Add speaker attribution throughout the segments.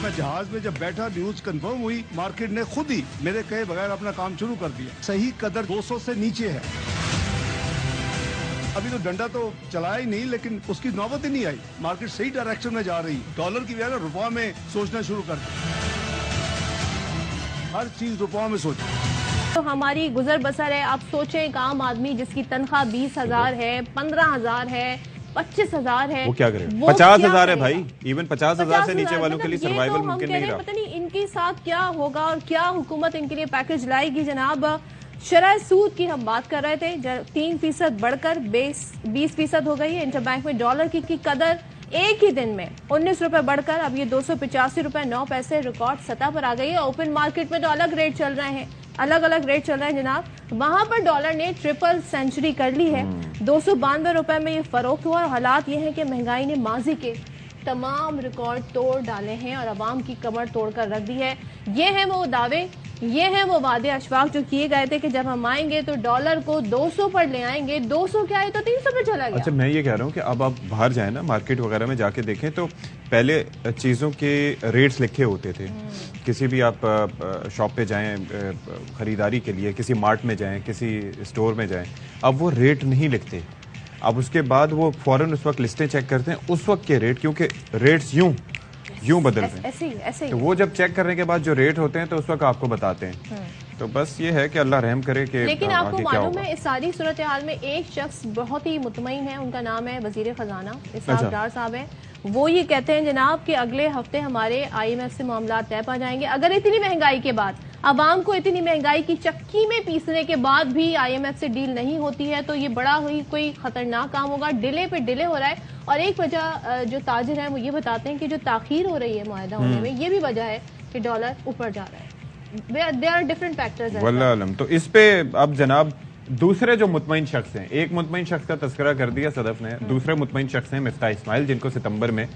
Speaker 1: मैं जहाज में जब बैठा, न्यूज कंफर्म हुई, मार्केट ने खुद ही मेरे कहे बगैर अपना काम शुरू कर दिया। सही कदर 200 से नीचे है। अभी तो डंडा तो चलाया ही नहीं, लेकिन उसकी नौबत ही नहीं आई। मार्केट सही डायरेक्शन में जा रही। डॉलर की वजह रुपया में सोचना शुरू कर दिया। हर चीज रुपया में सोचे।
Speaker 2: तो हमारी गुजर बसर है। आप सोचें, एक आम आदमी जिसकी तनख्वाह 20,000 है, 15,000 है, 25,000 है,
Speaker 3: वो क्या करे? 50,000 है भाई। इवन 50,000 से नीचे वालों के लिए सर्वाइवल मुमकिन नहीं रहा।
Speaker 2: पता नहीं इनके साथ क्या होगा और क्या हुकूमत इनके लिए पैकेज लाएगी। जनाब, शरह सूद की हम बात कर रहे थे, 3% बढ़कर 20% हो गई है। इंटरबैंक में डॉलर की कदर एक ही दिन में 19 रुपए बढ़कर अब ये 285 रुपए 9 पैसे रिकॉर्ड सतह पर आ गई है। ओपन मार्केट में तो अलग रेट चल रहे हैं, अलग रेट चल रहे हैं जनाब। वहां पर डॉलर ने ट्रिपल सेंचुरी कर ली है। 292 रुपए में ये फरोख्त हुआ और हालात ये हैं कि महंगाई ने माजी के तमाम रिकॉर्ड तोड़ डाले हैं और अवाम की कमर तोड़कर रख दी है। ये हैं वो दावे, ये हैं वो वादे अशफाक जो किए गए थे कि जब हम आएंगे तो डॉलर को 200 पर ले आएंगे। 200 क्या है तो 300 पे चला गया।
Speaker 3: अच्छा, मैं ये कह रहा हूँ कि अब आप बाहर जाएं ना, मार्केट वगैरह में जाके देखें तो पहले चीज़ों के रेट्स लिखे होते थे। किसी भी आप शॉप पे जाएं खरीदारी के लिए, किसी मार्ट में जाएं, किसी स्टोर में जाएं, अब वो रेट नहीं लिखते। अब उसके बाद वो फौरन उस वक्त लिस्टें चेक करते हैं, उस वक्त के रेट, क्योंकि रेट्स यूं बदलते हैं।
Speaker 2: ऐसे ही
Speaker 3: तो वो जब चेक करने के बाद जो रेट होते हैं तो उस वक्त आपको बताते हैं। तो बस ये है कि अल्लाह रहम करे कि
Speaker 2: लेकिन आपको मालूम है, इस सारी सूरत हाल में एक शख्स बहुत ही मुतमईन है। उनका नाम है वजीर खजाना इसहाक डार साहब है। वो ये कहते हैं जनाब कि अगले हफ्ते हमारे IMF से मामला तय पा जाएंगे। अगर इतनी महंगाई के बाद, आवाम को इतनी महंगाई की चक्की में पीसने के बाद भी IMF से डील नहीं होती है तो ये बड़ा ही कोई खतरनाक काम होगा। डिले पे डिले हो रहा है। और एक वजह जो ताजिर है वो ये बताते हैं कि जो ताखीर हो रही है मुआहदा होने में, ये भी वजह है कि डॉलर ऊपर जा रहा है। They are different factors.
Speaker 3: वल्लाह अलम। तो इस पे अब जनाब दूसरे जो मुतमईन शख्स हैं, एक मुतमईन शख्स का तस्करा कर दिया सदफ ने, दूसरे मुतमईन शख्स हैं मिफ्ताह इस्माइल, जिनको सितंबर में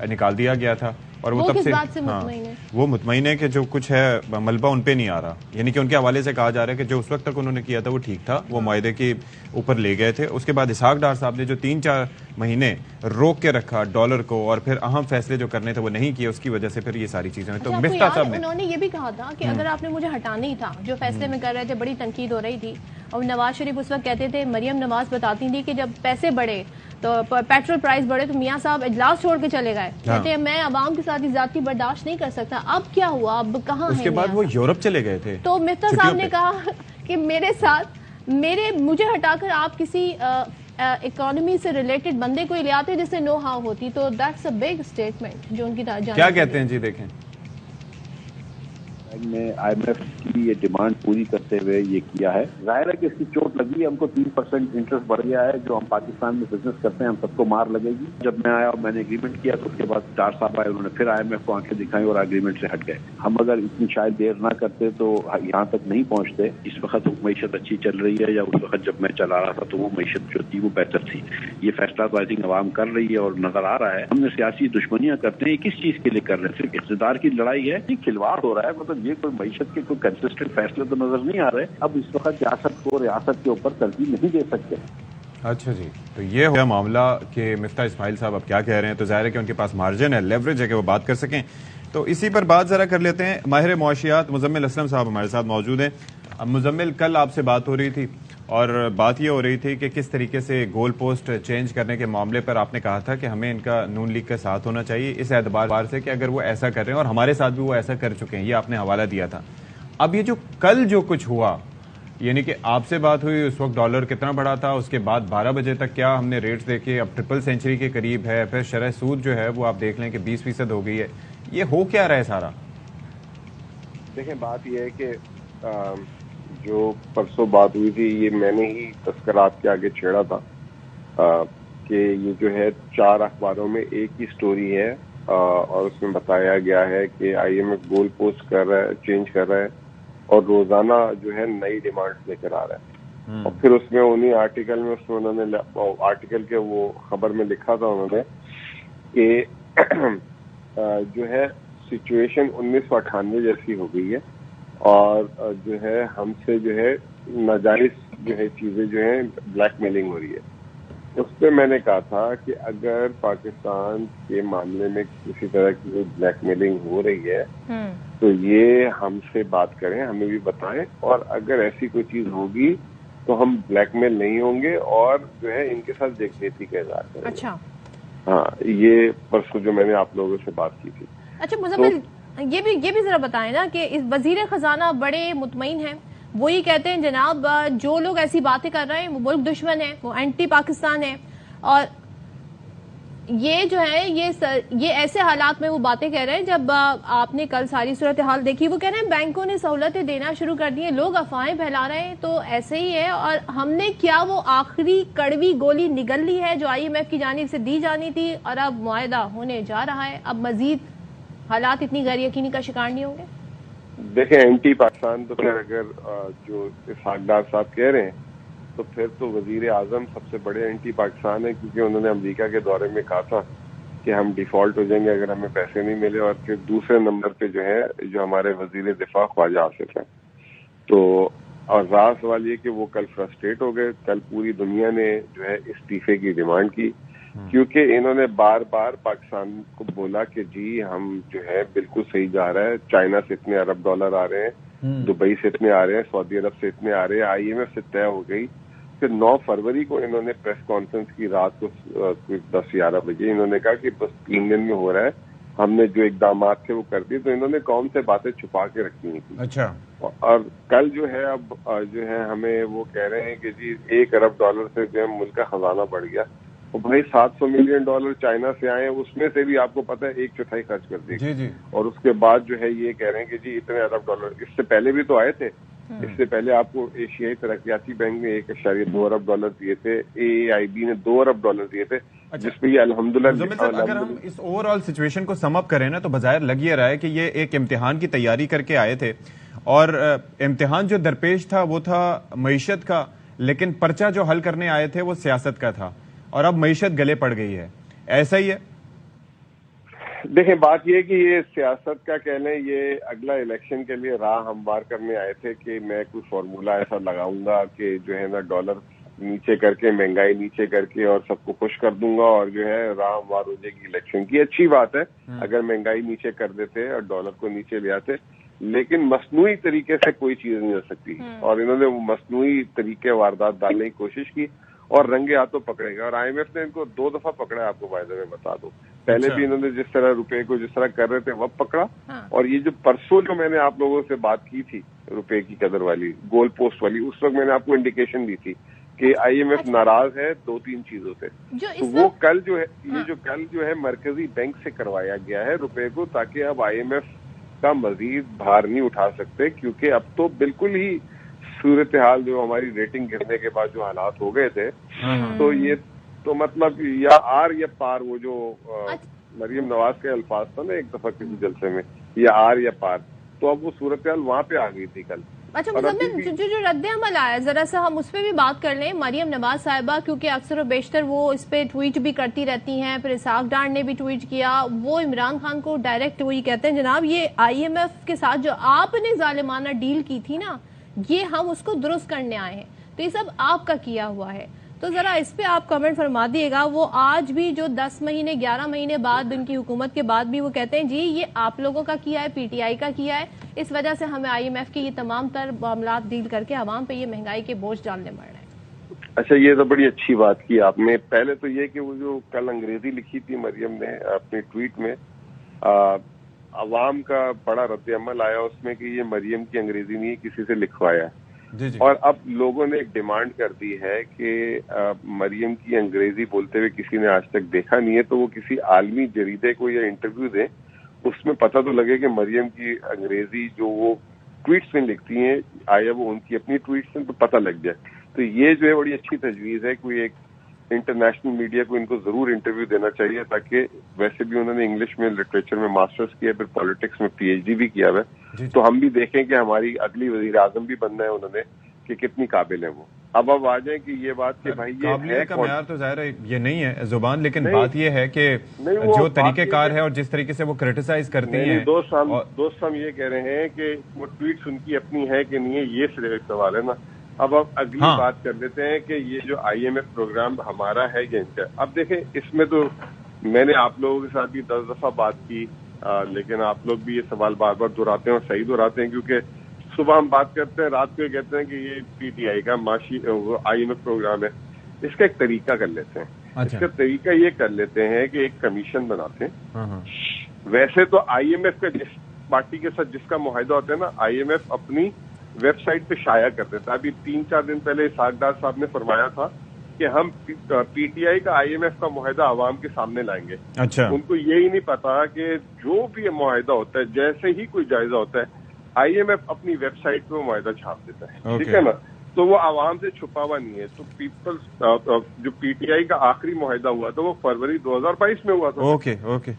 Speaker 3: निकाल दिया गया था। और वो तब
Speaker 2: किस
Speaker 3: से,
Speaker 2: बात से मुतमईन है?
Speaker 3: वो मुतमईन है कि जो कुछ है मलबा उन पे नहीं आ रहा। यानी कि उनके हवाले से कहा जा रहा है कि जो उस वक्त तक उन्होंने किया था वो ठीक था, वो मुआहदे के ऊपर ले गए थे। उसके बाद इसहाक डार साहब ने जो 3-4 महीने रोक के रखा डॉलर को और फिर अहम फैसले जो करने थे वो नहीं किए, उसकी वजह से फिर ये सारी चीजें हुई। तो मिफ्ताह साहब ने,
Speaker 2: उन्होंने ये भी कहा था कि अगर आपने मुझे हटाना ही था, जो फैसले में कर रहे थे, बड़ी तनकीद हो रही थी। और नवाज शरीफ उस वक्त कहते थे, मरियम नवाज बताती थी कि जब पैसे बढ़े तो पेट्रोल प्राइस बढ़े तो मियां साहब इजलास छोड़ के चले गए। कहते हैं मैं आवाम के साथ ही ज्यादती बर्दाश्त नहीं कर सकता। अब क्या हुआ? अब कहाँ है?
Speaker 3: उसके बाद वो यूरोप चले गए थे।
Speaker 2: तो मिफ्ताह साहब ने कहा कि मेरे साथ मुझे हटाकर आप किसी इकोनॉमी से रिलेटेड बंदे को ले आते जिससे नो हाउ होती। तो दैट्स अ बिग स्टेटमेंट जो उनकी
Speaker 3: क्या कहते हैं जी? देखें,
Speaker 4: ने IMF की ये डिमांड पूरी करते हुए ये किया है। जाहिर है कि इसकी चोट लगी है हमको। 3% इंटरेस्ट बढ़ गया है। जो हम पाकिस्तान में बिजनेस करते हैं हम सबको मार लगेगी। जब मैं आया और मैंने एग्रीमेंट किया तो उसके बाद डार साहब आए, उन्होंने फिर IMF को आंखें दिखाई और एग्रीमेंट से हट गए। हम अगर इतनी शायद देर ना करते तो यहाँ तक नहीं पहुंचते। इस वक्त मीशत अच्छी चल रही है, या उस वक्त जब मैं चला रहा था तो वो मीशत जो थी वो बेहतर थी। ये फैसला तो आई थिंक अवाम कर रही है और नजर आ रहा है। हमने सियासी दुश्मनियां करते हैं, किस चीज के लिए कर रहे हैं? सिर्फ इक़्तिदार की लड़ाई है, खिलवाड़ हो रहा है। मतलब ये कोई मीशत के कोई कंसिस्टेंट फैसले तो नजर नहीं आ रहे। अब इस वक्त सियासत को रियासत के ऊपर तरजीह नहीं दे सकते।
Speaker 3: अच्छा जी, तो ये हो गया मामला कि मिफ्ताह इस्माइल साहब अब क्या कह रहे हैं। तो जाहिर है कि उनके पास मार्जिन है, लेवरेज है कि वो बात कर सकें। तो इसी पर बात जरा कर लेते हैं। माहिर मुआशियात मुजम्मिल असलम साहब हमारे साथ मौजूद हैं। अब मुजम्मिल, कल आपसे बात हो रही थी और बात ये हो रही थी कि किस तरीके से गोल पोस्ट चेंज करने के मामले पर आपने कहा था कि हमें इनका नून लीग के साथ होना चाहिए, इस एतबार से कि अगर वो ऐसा कर रहे हैं और हमारे साथ भी वो ऐसा कर चुके हैं, ये आपने हवाला दिया था। अब ये जो कल जो कुछ हुआ, यानी कि आपसे बात हुई उस वक्त डॉलर कितना बढ़ा था, उसके बाद 12 बजे तक क्या हमने रेट्स देखे, अब ट्रिपल सेंचुरी के करीब है, फिर शरह सूद जो है वो आप देख लें कि 20% हो गई है। ये हो क्या रहा है सारा?
Speaker 5: देखें, बात यह है कि जो परसों बात हुई थी, ये मैंने ही तस्करात के आगे छेड़ा था कि ये जो है 4 अखबारों में एक ही स्टोरी है और उसमें बताया गया है कि IMF गोल पोस्ट कर रहा है, चेंज कर रहा है और रोजाना जो है नई डिमांड्स लेकर आ रहा है। और फिर उसमें उन्हीं आर्टिकल में उन्होंने आर्टिकल के वो खबर में लिखा था उन्होंने कि जो है सिचुएशन 1998 जैसी हो गई है और जो है हमसे जो है नाजायज जो है चीजें जो है ब्लैकमेलिंग हो रही है। उस पर मैंने कहा था कि अगर पाकिस्तान के मामले में किसी तरह की ब्लैकमेलिंग हो रही है तो ये हमसे बात करें, हमें भी बताएं, और अगर ऐसी कोई चीज होगी तो हम ब्लैकमेल नहीं होंगे और जो है इनके साथ देखरेखी का इज़हार करेंगे।
Speaker 2: अच्छा,
Speaker 5: हाँ, ये परसों जो मैंने आप लोगों से बात की थी।
Speaker 2: अच्छा मुजम्मिल, ये भी जरा बताएं ना कि इस वजीर खजाना बड़े मुतमईन हैं, वो ही कहते हैं जनाब जो लोग ऐसी बातें कर रहे हैं वो मुल्क दुश्मन है, वो एंटी पाकिस्तान है, और ये जो है ये ऐसे हालात में वो बातें कह रहे हैं जब आपने कल सारी सूरत हाल देखी। वो कह रहे हैं बैंकों ने सहूलतें देना शुरू कर दी है, लोग अफवाहें फैला रहे हैं, तो ऐसे ही है, और हमने क्या वो आखिरी कड़वी गोली निगल ली है जो IMF की जानिब से दी जानी थी, और अब मुआहदा होने जा रहा है, अब मजीद हालात इतनी गैर यकीनी का शिकार नहीं होंगे?
Speaker 5: देखें, एंटी पाकिस्तान तो फिर अगर जो इसहाकडार साहब कह रहे हैं तो फिर तो वजीर आजम सबसे बड़े एंटी पाकिस्तान है, क्योंकि उन्होंने अमेरिका के दौरे में कहा था कि हम डिफॉल्ट हो जाएंगे अगर हमें पैसे नहीं मिले। और फिर दूसरे नंबर पे जो है जो हमारे वजीर दिफा ख्वाजा आसिफ हैं, तो और रहा सवाल ये कि वो कल फ्रस्ट्रेट हो गए। कल पूरी दुनिया ने जो है इस्तीफे की डिमांड की, क्योंकि इन्होंने बार बार पाकिस्तान को बोला कि जी हम जो है बिल्कुल सही जा रहा है, चाइना से इतने अरब डॉलर आ रहे हैं, दुबई से इतने आ रहे हैं, सऊदी अरब से इतने आ रहे हैं, IMF से तय हो गई। फिर 9 फरवरी को इन्होंने प्रेस कॉन्फ्रेंस की रात को 10-11 बजे इन्होंने कहा कि बस 3 दिन में हो रहा है, हमने जो इकदाम थे वो कर दिए। तो इन्होंने कौन से बातें छुपा के रखी हुई थी।
Speaker 3: अच्छा,
Speaker 5: और कल जो है अब जो है हमें वो कह रहे हैं कि जी 1 अरब डॉलर से जो है मुल्क का खजाना बढ़ गया। तो भाई 700 मिलियन डॉलर चाइना से आए, उसमें से भी आपको पता है 1/4 खर्च कर दिए।
Speaker 3: जी। और
Speaker 5: उसके बाद जो है ये कह रहे हैं कि जी इतने अरब डॉलर, इससे पहले भी तो आए थे। इससे पहले आपको एशियाई तरक्याती बैंक ने 1.2 अरब डॉलर दिए थे, AIB ने 2 अरब डॉलर दिए थे।
Speaker 3: अच्छा,
Speaker 5: जिसपे ये अल्हम्दुलिल्लाह
Speaker 3: अगर हम इस ओवरऑल सिचुएशन को सम अप करें ना, तो बाज़ाहिर लग ये रहा है कि ये एक इम्तिहान की तैयारी करके आए थे, और इम्तिहान जो दरपेश था वो था मईशत का, लेकिन पर्चा जो हल करने आए थे वो सियासत का था, और अब मईशत गले पड़ गई है। ऐसा ही है?
Speaker 5: देखें, बात यह कि ये सियासत का कह लें, ये अगला इलेक्शन के लिए राह हमवार करने आए थे कि मैं कोई फॉर्मूला ऐसा लगाऊंगा कि जो है ना डॉलर नीचे करके, महंगाई नीचे करके और सबको खुश कर दूंगा, और जो है राह हमवार हो जाएगी इलेक्शन की। अच्छी बात है अगर महंगाई नीचे कर देते और डॉलर को नीचे ले आते, लेकिन मसनूई तरीके से कोई चीज नहीं हो सकती। और इन्होंने वो मसनूई तरीके वारदात डालने की कोशिश की और रंगे हाथों पकड़े गए। और IMF ने इनको 2 दफा पकड़ा है, आपको वायदे में बता दो। पहले भी इन्होंने जिस तरह रुपए को जिस तरह कर रहे थे वह पकड़ा, और ये जो परसों जो मैंने आप लोगों से बात की थी रुपए की कदर वाली, गोल पोस्ट वाली, उस वक्त मैंने आपको इंडिकेशन दी थी कि IMF नाराज है 2-3 चीजों से। तो वो कल जो है ये जो कल जो है मरकजी बैंक से करवाया गया है रुपए को, ताकि अब IMF का मजीद भार नहीं उठा सकते, क्योंकि अब तो बिल्कुल ही सूरत हाल जो हमारी रेटिंग गिरने के बाद जो हालात हो गए थे, तो ये तो मतलब या आर या पार, वो जो मरियम नवाज के अल्फाज था ना एक दफा किसी जलसे में, या आर या पार, तो अब वो सूरत हाल वहां पे आ गई थी कल।
Speaker 2: अच्छा मुजम्मिल, जो रद्द अमल आया, जरा सा हम उस पर भी बात कर लें। मरियम नवाज साहिबा, क्योंकि अक्सर और बेशतर वो इस पे ट्वीट भी करती रहती हैं, फिर इसहाक डार ने भी ट्वीट किया, वो इमरान खान को डायरेक्ट वही कहते हैं जनाब ये IMF के साथ जो आपने जालिमाना डील की थी ना, ये हम उसको दुरुस्त करने आए हैं, तो ये सब आपका किया हुआ है। तो जरा इस पे आप कमेंट फरमा दिएगा। वो आज भी जो 10 महीने 11 महीने बाद उनकी हुकूमत के बाद भी वो कहते हैं जी ये आप लोगों का किया है, PTI का किया है, इस वजह से हमें IMF के ये तमाम तर मामला डील करके आवाम पे ये महंगाई के बोझ डालने पड़ रहे हैं।
Speaker 5: अच्छा, ये तो बड़ी अच्छी बात की आपने। पहले तो ये कि वो जो कल अंग्रेजी लिखी थी मरियम ने अपने ट्वीट में, अवाम का बड़ा रद्द अमल आया उसमें कि ये मरियम की अंग्रेजी नहीं है, किसी से लिखवाया है।
Speaker 3: जी। और
Speaker 5: अब लोगों ने एक डिमांड कर दी है कि मरियम की अंग्रेजी बोलते हुए किसी ने आज तक देखा नहीं है, तो वो किसी आलमी जरीदे को या इंटरव्यू दें, उसमें पता तो लगे कि मरियम की अंग्रेजी जो वो ट्वीट्स में लिखती हैं आया वो उनकी अपनी ट्वीट्स में, तो पता लग जाए। तो ये जो है बड़ी अच्छी तजवीज है, कोई एक इंटरनेशनल मीडिया को इनको जरूर इंटरव्यू देना चाहिए, ताकि वैसे भी उन्होंने इंग्लिश में लिटरेचर में मास्टर्स किया, फिर पॉलिटिक्स में PhD भी किया है, तो हम भी देखें कि हमारी अगली वजीर आजम भी बनना है उन्होंने कि कितनी काबिल है वो। अब आ जाए कि ये बात कि भाई ये है
Speaker 3: का मेयार तो जाहिर है ये नहीं है जुबान, लेकिन बात ये है कि जो तरीकेकार है और जिस तरीके से वो क्रिटिसाइज करती हैं।
Speaker 5: दोस्त हम ये कह रहे हैं कि वो ट्वीट्स उनकी अपनी है कि नहीं है, ये सिर्फ एक सवाल है ना। अब अगली बात कर लेते हैं कि ये जो IMF प्रोग्राम हमारा है या इनका। अब देखें, इसमें तो मैंने आप लोगों के साथ भी 10 दफा बात की, लेकिन आप लोग भी ये सवाल बार बार दोहराते हैं और सही दोहराते हैं, क्योंकि सुबह हम बात करते हैं, रात को कहते हैं कि ये PTI का IMF प्रोग्राम है। इसका एक तरीका कर लेते हैं।
Speaker 3: अच्छा।
Speaker 5: इसका तरीका ये कर लेते हैं कि एक कमीशन बनाते हैं। वैसे तो IMF का जिस पार्टी के साथ जिसका मुआहिदा होता है ना, IMF अपनी वेबसाइट पे शाया कर देता है। अभी 3-4 दिन पहले इसहाक डार साहब ने फरमाया था कि हम PTI का IMF का मुआहिदा आवाम के सामने लाएंगे।
Speaker 3: अच्छा।
Speaker 5: उनको यही नहीं पता कि जो भी मुआहिदा होता है, जैसे ही कोई जायजा होता है, IMF अपनी वेबसाइट पे मुआहिदा छाप देता है। ठीक है ना, तो वो आवाम से छुपा हुआ नहीं है। तो जो PTI का आखिरी मुआहिदा हुआ था वो फरवरी 2022 में हुआ था।
Speaker 3: ओके।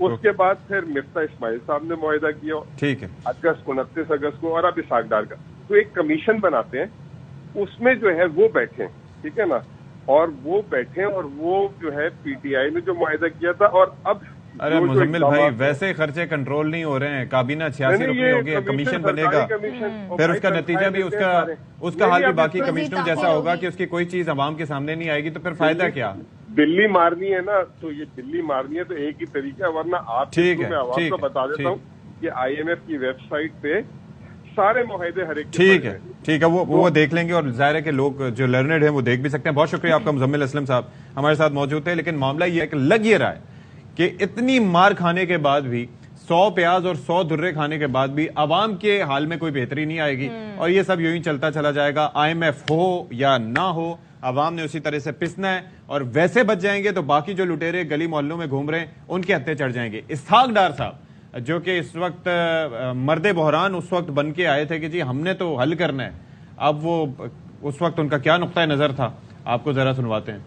Speaker 5: उसके बाद फिर मिफ्ता इस्माइल साहब ने मुआहिदा किया, ठीक है, 29 अगस्त को, और अब इसहाक डार का। तो एक कमीशन बनाते हैं, उसमें जो है वो बैठे, ठीक है ना, और वो बैठे और वो जो है PTI ने जो मुआहिदा किया था। और अब
Speaker 3: अरे मुजम्मिल भाई, वैसे खर्चे कंट्रोल नहीं हो रहे हैं, काबीना 86 रुपये होगी, कमीशन बनेगा, फिर उसका नतीजा भी उसका हाल भी बाकी कमीशनों जैसा होगा कि उसकी कोई चीज आवाम के सामने नहीं आएगी, तो फिर फायदा क्या?
Speaker 5: बिल्ली मारनी है ना, तो ये बिल्ली मारनी है तो एक ही तरीका है, वरना आप मैं आवाम को बता देता हूँ कि IMF की वेबसाइट पे सारे मुआहिदे हर एक। ठीक
Speaker 3: है, वो देख लेंगे, और जाहिर है कि लोग जो लर्नेड हैं वो देख भी सकते हैं। बहुत शुक्रिया आपका मुजम्मिल असलम साहब हमारे साथ मौजूद थे। लेकिन मामला ये है कि लग ये रहा है कि इतनी मार खाने के बाद भी, 100 प्याज और 100 दुर्रे खाने के बाद भी अवाम के हाल में कोई बेहतरी नहीं आएगी, और ये सब यूं ही चलता चला जाएगा। IMF हो या ना हो, अवाम ने उसी तरह से पिसना है, और वैसे बच जाएंगे तो बाकी जो लुटेरे गली मोहल्लों में घूम रहे हैं उनके हत्थे चढ़ जाएंगे। इसहाक डार साहब जो कि इस वक्त मर्दे बहरान उस वक्त बन के आए थे कि जी हमने तो हल करना है, अब वो उस वक्त उनका क्या नुक्ता नजर था, आपको जरा सुनवाते हैं।